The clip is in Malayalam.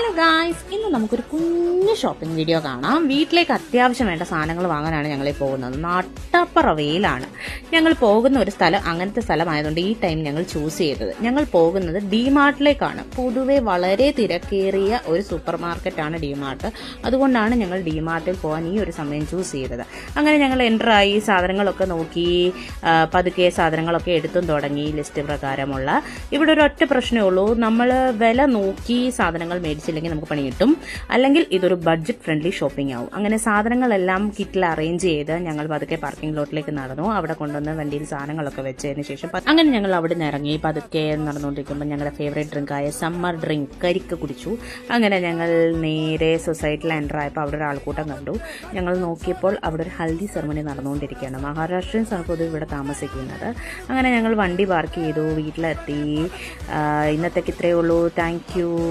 ഹലോ ഗായ്സ്, ഇന്ന് നമുക്കൊരു കുഞ്ഞു ഷോപ്പിംഗ് വീഡിയോ കാണാം. വീട്ടിലേക്ക് അത്യാവശ്യം വേണ്ട സാധനങ്ങൾ വാങ്ങാനാണ് ഞങ്ങൾ പോകുന്നത്. നട്ടപ്പറ വെയിലാണ്. ഞങ്ങൾ പോകുന്ന ഒരു സ്ഥലം അങ്ങനത്തെ സ്ഥലമായതുകൊണ്ട് ഈ ടൈം ഞങ്ങൾ ചൂസ് ചെയ്തത്. ഞങ്ങൾ പോകുന്നത് ഡിമാർട്ടിലേക്കാണ്. പൊതുവെ വളരെ തിരക്കേറിയ ഒരു സൂപ്പർ മാർക്കറ്റാണ് ഡിമാർട്ട്. അതുകൊണ്ടാണ് ഞങ്ങൾ ഡിമാർട്ടിൽ പോകാൻ ഈ ഒരു സമയം ചൂസ് ചെയ്തത്. അങ്ങനെ ഞങ്ങൾ എൻ്ററായി, സാധനങ്ങളൊക്കെ നോക്കി, പതുക്കെ സാധനങ്ങളൊക്കെ എടുത്തും തുടങ്ങി ലിസ്റ്റ് പ്രകാരമുള്ള. ഇവിടെ ഒരു ഒറ്റ പ്രശ്നമേ ഉള്ളൂ, നമ്മൾ വില നോക്കി സാധനങ്ങൾ മേടിച്ചില്ലെങ്കിൽ നമുക്ക് പണി കിട്ടും. അല്ലെങ്കിൽ ഇതൊരു ബഡ്ജറ്റ് ഫ്രണ്ട്ലി ഷോപ്പിംഗ് ആവും. അങ്ങനെ സാധനങ്ങളെല്ലാം കിറ്റിൽ അറേഞ്ച് ചെയ്ത് ഞങ്ങൾ പതുക്കെ പാർക്കിംഗ് ലോട്ടിലേക്ക് നടന്നു. അവിടെ കൊണ്ടുവന്ന് വണ്ടിയിൽ സാധനങ്ങളൊക്കെ വെച്ചതിന് ശേഷം അങ്ങനെ ഞങ്ങൾ അവിടെ നിന്ന് ഇറങ്ങി. പതുക്കെ നടന്നുകൊണ്ടിരിക്കുമ്പോൾ ഞങ്ങളുടെ ഫേവറേറ്റ് ഡ്രിങ്കായ സമ്മർ ഡ്രിങ്ക് കരിക്ക് കുടിച്ചു. അങ്ങനെ ഞങ്ങൾ നേരെ സൊസൈറ്റിയിൽ എൻ്റർ ആയപ്പോൾ അവിടെ ഒരു ആൾക്കൂട്ടം കണ്ടു. ഞങ്ങൾ നോക്കിയപ്പോൾ അവിടെ ഒരു ഹൽദി സെറമണി നടന്നുകൊണ്ടിരിക്കുകയാണ്. മഹാരാഷ്ട്രീയൻസ് ആണ് പൊതുവെ ഇവിടെ താമസിക്കുന്നത്. അങ്ങനെ ഞങ്ങൾ വണ്ടി പാർക്ക് ചെയ്തു, വീട്ടിലെത്തി. ഇന്നത്തേക്ക് ഇത്രയേ ഉള്ളൂ. Thank you.